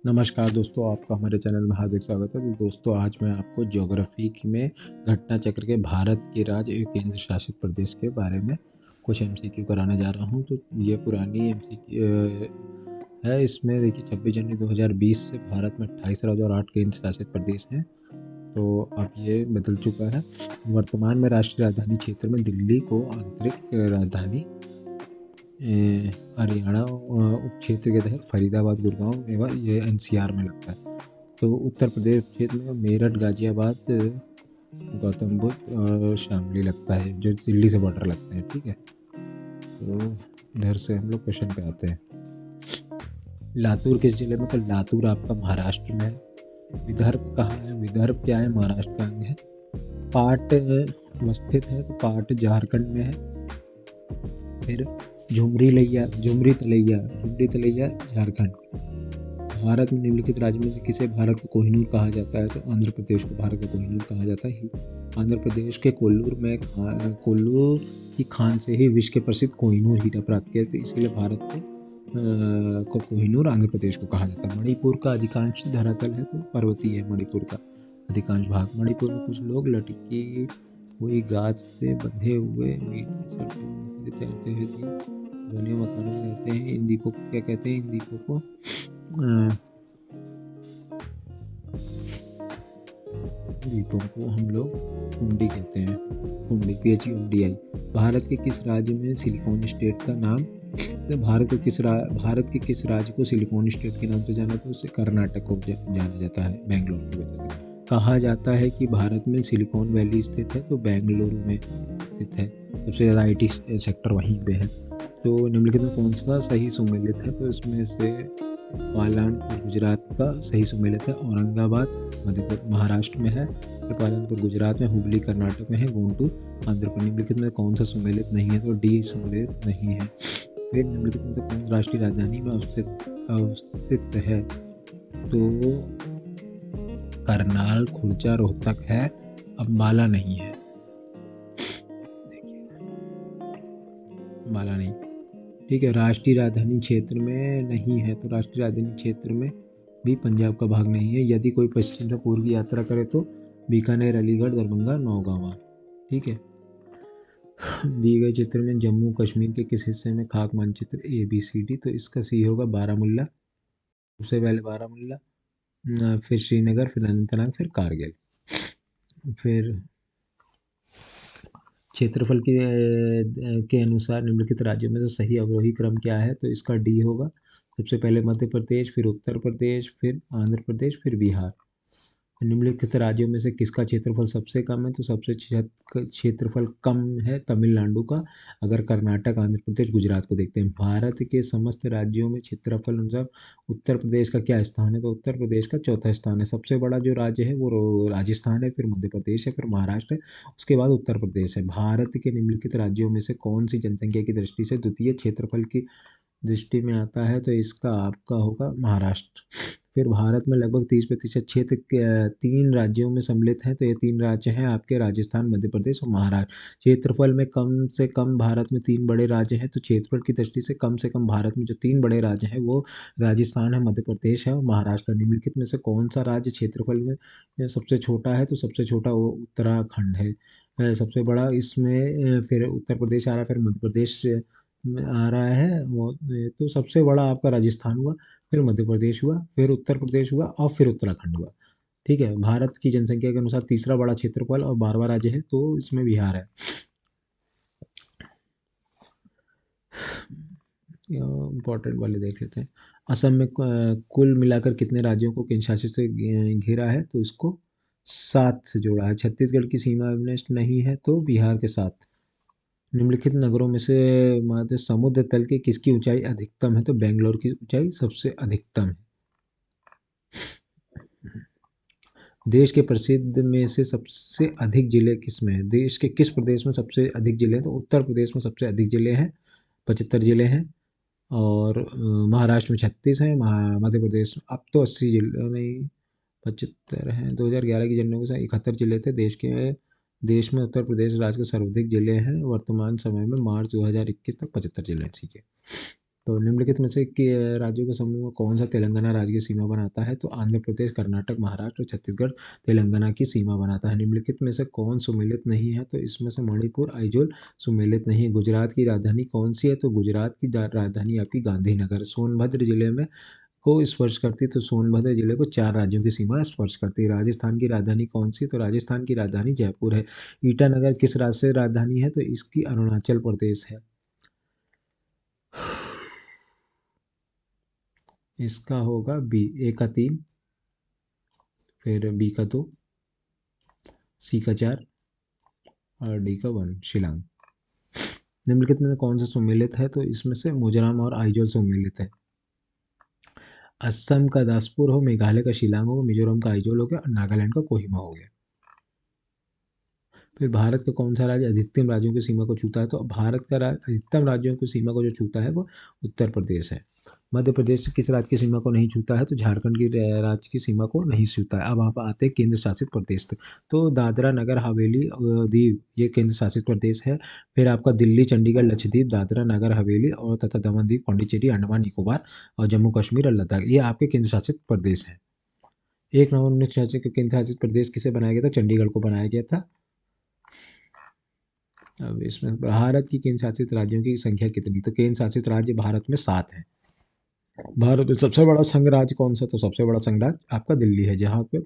नमस्कार दोस्तों, आपका हमारे चैनल में हार्दिक स्वागत है। तो दोस्तों, आज मैं आपको ज्योग्राफी में घटना चक्र के भारत के राज्य एवं केंद्र शासित प्रदेश के बारे में कुछ एमसीक्यू कराने जा रहा हूं। तो ये पुरानी एमसीक्यू है। इसमें देखिए 26 जनवरी 2020 से भारत में 28 राज्य और 8 केंद्र शासित प्रदेश हैं। तो अब ये बदल चुका है। वर्तमान में राष्ट्रीय राजधानी क्षेत्र में दिल्ली को आंतरिक राजधानी हरियाणा उप क्षेत्र के तहत फरीदाबाद, गुड़गांव एवं ये एनसीआर में लगता है। तो उत्तर प्रदेश क्षेत्र में मेरठ, गाजियाबाद, गौतम बुद्ध और शामली लगता है, जो दिल्ली से बॉर्डर लगते हैं। ठीक है, तो इधर से हम लोग क्वेश्चन पे आते हैं। लातूर किस जिले में? तो लातूर आपका महाराष्ट्र में है। विदर्भ कहाँ है? विदर्भ क्या है? महाराष्ट्र का अंग है। पाट अवस्थित है, तो पाट झारखंड में है। फिर झुमरी तलैया झारखंड। भारत में निम्नलिखित राज्य में से किसे भारत का कोहिनूर कहा जाता है? तो आंध्र प्रदेश को भारत का कोहिनूर कहा जाता है। आंध्र प्रदेश के कोल्लूर की खान से ही विश्व के प्रसिद्ध कोहिनूर हीरा प्राप्त किया, तो इसीलिए भारत को कोहिनूर आंध्र प्रदेश को कहा जाता है। मणिपुर का अधिकांश धरातल है, तो पर्वतीय है मणिपुर का अधिकांश भाग। मणिपुर में कुछ लोग लटकी हुई गाछ से बंधे हुए मीठी सड़कों में तैरते हुए बने मकानों में रहते हैं। इन द्वीपों को क्या कहते हैं? इन द्वीपों को हम लोग हुंडी कहते हैं। हुंडी, PHUNDI। भारत के किस राज्य में सिलिकॉन स्टेट का नाम? तो भारत के किस राज्य को सिलिकॉन स्टेट के नाम से जाना? तो उसे कर्नाटक को जाना जाता है, बेंगलोर की वजह से। कहा जाता है कि भारत में सिलिकॉन वैली स्थित है, तो बेंगलुरु में स्थित है। सबसे ज़्यादा IT सेक्टर वहीं पे है। तो निम्नलिखित में कौन सा सही सुमेलित है? तो इसमें से पालनपुर गुजरात का सही सुमेलित है। औरंगाबाद महाराष्ट्र में है। फिर पालनपुर गुजरात में, हुबली कर्नाटक में है, गुंटूर आंध्र प्रदेश। निम्नलिखित में कौन सा सुमेलित नहीं है? तो D सुमेलित नहीं है। फिर निम्नलिखित में कौन सा राष्ट्रीय राजधानी में अवस्थित है? तो करनाल, खुर्जा, रोहतक है, अम्बाला नहीं है। अम्बाला नहीं। ठीक है, राष्ट्रीय राजधानी क्षेत्र में नहीं है, तो राष्ट्रीय राजधानी क्षेत्र में भी पंजाब का भाग नहीं है। यदि कोई पश्चिम से पूर्व की यात्रा करे तो बीकानेर, अलीगढ़, दरभंगा, नौगांवा। ठीक है, दिए गए चित्र में जम्मू कश्मीर के किस हिस्से में खाक मानचित्र ABCD? तो इसका सी होगा बारामूला। सबसे पहले बारामूला, फिर श्रीनगर, फिर अनंतनाग, फिर कारगिल। फिर क्षेत्रफल के अनुसार निम्नलिखित राज्यों में से सही अवरोही क्रम क्या है? तो इसका D होगा। सबसे पहले मध्य प्रदेश, फिर उत्तर प्रदेश, फिर आंध्र प्रदेश, फिर बिहार। निम्नलिखित राज्यों में से किसका क्षेत्रफल सबसे कम है? तो सबसे क्षेत्रफल कम है तमिलनाडु का, अगर कर्नाटक, आंध्र प्रदेश, गुजरात को देखते हैं। भारत के समस्त राज्यों में क्षेत्रफल अनुसार उत्तर प्रदेश का क्या स्थान है? तो उत्तर प्रदेश का चौथा स्थान है। सबसे बड़ा जो राज्य है वो राजस्थान है, फिर मध्य प्रदेश है, फिर महाराष्ट्र है, उसके बाद उत्तर प्रदेश है। भारत के निम्नलिखित राज्यों में से कौन सी जनसंख्या की दृष्टि से द्वितीय क्षेत्रफल की दृष्टि में आता है? तो इसका आपका होगा महाराष्ट्र। फिर भारत में लगभग 30% क्षेत्र 3 राज्यों में सम्मिलित हैं, तो ये 3 राज्य हैं आपके राजस्थान, मध्य प्रदेश और महाराष्ट्र। क्षेत्रफल में कम से कम भारत में 3 बड़े राज्य हैं, तो क्षेत्रफल की दृष्टि से कम भारत में जो 3 बड़े राज्य हैं वो राजस्थान है, मध्य प्रदेश है और महाराष्ट्र। निम्नलिखित में से कौन सा राज्य क्षेत्रफल में सबसे छोटा है? तो सबसे छोटा वो उत्तराखंड है। सबसे बड़ा इसमें फिर उत्तर प्रदेश आ रहा है, फिर मध्य प्रदेश में आ रहा है वो। तो सबसे बड़ा आपका राजस्थान हुआ, फिर मध्य प्रदेश हुआ, फिर उत्तर प्रदेश हुआ और फिर उत्तराखंड हुआ। ठीक है, भारत की जनसंख्या के अनुसार तीसरा बड़ा क्षेत्रफल और 12वां राज्य है, तो इसमें बिहार है। इम्पोर्टेंट वाले देख लेते हैं। असम में कुल मिलाकर कितने राज्यों को केंद्र शासित से घेरा है? तो इसको 7 से जोड़ा है। छत्तीसगढ़ की सीमा विनष्ट नहीं है, तो बिहार के साथ। निम्नलिखित नगरों में से मध्य समुद्र तल की किसकी ऊंचाई अधिकतम है? तो बेंगलोर की ऊंचाई सबसे अधिकतम है। देश के प्रसिद्ध में से सबसे अधिक जिले किस में है? देश के किस प्रदेश में सबसे अधिक जिले हैं? तो उत्तर प्रदेश में सबसे अधिक जिले हैं, 75 जिले हैं। और महाराष्ट्र में 36 हैं। मध्य प्रदेश अब तो 80 जिले नहीं, 75 हैं। 2011 की जनगणना से 71 जिले थे देश में उत्तर प्रदेश राज्य के सर्वाधिक जिले हैं। वर्तमान समय में मार्च 2021 तक 75 जिले हैं। ठीक है, तो निम्नलिखित में से कि राज्यों के समूह में कौन सा तेलंगाना राज्य की सीमा बनाता है? तो आंध्र प्रदेश, कर्नाटक, महाराष्ट्र और छत्तीसगढ़ तेलंगाना की सीमा बनाता है। निम्नलिखित में से कौन सुमेलित नहीं है? तो इसमें से मणिपुर, आइजोल सुमेलित नहीं है। गुजरात की राजधानी कौन सी है? तो गुजरात की राजधानी आपकी गांधीनगर। सोनभद्र जिले में को स्पर्श करती है, तो सोनभद्र जिले को 4 राज्यों की सीमा स्पर्श करती है। राजस्थान की राजधानी कौन सी? तो राजस्थान की राजधानी जयपुर है। ईटानगर किस राज्य से राजधानी है? तो इसकी अरुणाचल प्रदेश है। इसका होगा बी। ए का 3, फिर बी का 2, सी का 4 और डी का 1 शिलांग। निम्नलिखित में कौन सा सुमेलित है? तो इसमें से मिजोरम और आइजोल सुमेलित है। असम का दासपुर हो, मेघालय का शिलांग हो, मिजोरम का आइजोल हो गया और नागालैंड का कोहिमा हो गया। फिर भारत का कौन सा राज्य अधिकतम राज्यों की सीमा को छूता है? तो भारत का अधिकतम राज्यों की सीमा को जो छूता है वो उत्तर प्रदेश है। मध्य प्रदेश किस राज्य की सीमा को नहीं छूता है? तो झारखंड की राज्य की सीमा को नहीं छूता है। अब वहाँ पर आते हैं केंद्र शासित प्रदेश तक। तो दादरा नगर हवेली दीव ये केंद्र शासित प्रदेश है। फिर आपका दिल्ली, चंडीगढ़, लक्षद्वीप, दादरा नगर हवेली और तथा दमन दीव, पौंडीचेरी, अंडमान निकोबार और जम्मू कश्मीर और लद्दाख ये आपके केंद्र शासित प्रदेश हैं। 1 नवंबर 1986 को केंद्र शासित प्रदेश किसे बनाया गया था? चंडीगढ़ को बनाया गया था। अब इसमें भारत की केंद्र शासित राज्यों की संख्या कितनी? तो केंद्र शासित राज्य भारत में 7 है। भारत में सबसे बड़ा संघ राज्य कौन सा? तो सबसे बड़ा संघ राज्य आपका दिल्ली है, जहाँ पे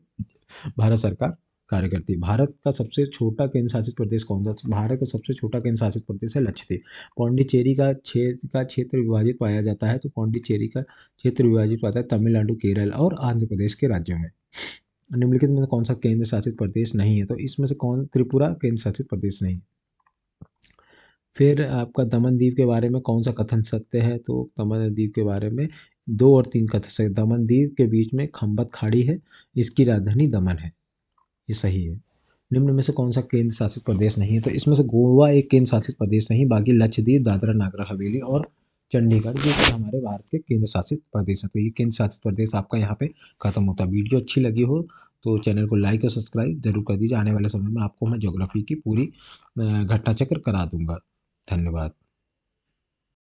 भारत सरकार कार्य करती है। भारत का सबसे छोटा केंद्र शासित प्रदेश कौन सा? तो भारत का सबसे छोटा केंद्र शासित प्रदेश है लक्षद्वीप। पौंडीचेरी का क्षेत्र विभाजित पाया जाता है। तो पौंडीचेरी का क्षेत्र विभाजित पाता है तमिलनाडु, केरल और आंध्र प्रदेश के राज्यों में। निम्नलिखित में कौन सा केंद्र शासित प्रदेश नहीं है? तो इसमें से कौन? त्रिपुरा केंद्र शासित प्रदेश नहीं। फिर आपका दमन दीव के बारे में कौन सा कथन सत्य है? तो दमन दीव के बारे में 2 और 3 कथन सत्य। दमन दीव के बीच में खंबत खाड़ी है, इसकी राजधानी दमन है, ये सही है। निम्न में से कौन सा केंद्र शासित प्रदेश नहीं है? तो इसमें से गोवा एक केंद्र शासित प्रदेश नहीं, बाकी लक्षद्वीप, दादरा नगर हवेली और चंडीगढ़ ये हमारे भारत के केंद्र शासित प्रदेश हैं। तो ये केंद्र शासित प्रदेश आपका यहाँ पे खत्म होता है। वीडियो अच्छी लगी हो तो चैनल को लाइक और सब्सक्राइब जरूर कर दीजिए। आने वाले समय में आपको मैं ज्योग्राफी की पूरी घटना चक्र करा दूंगा। धन्यवाद।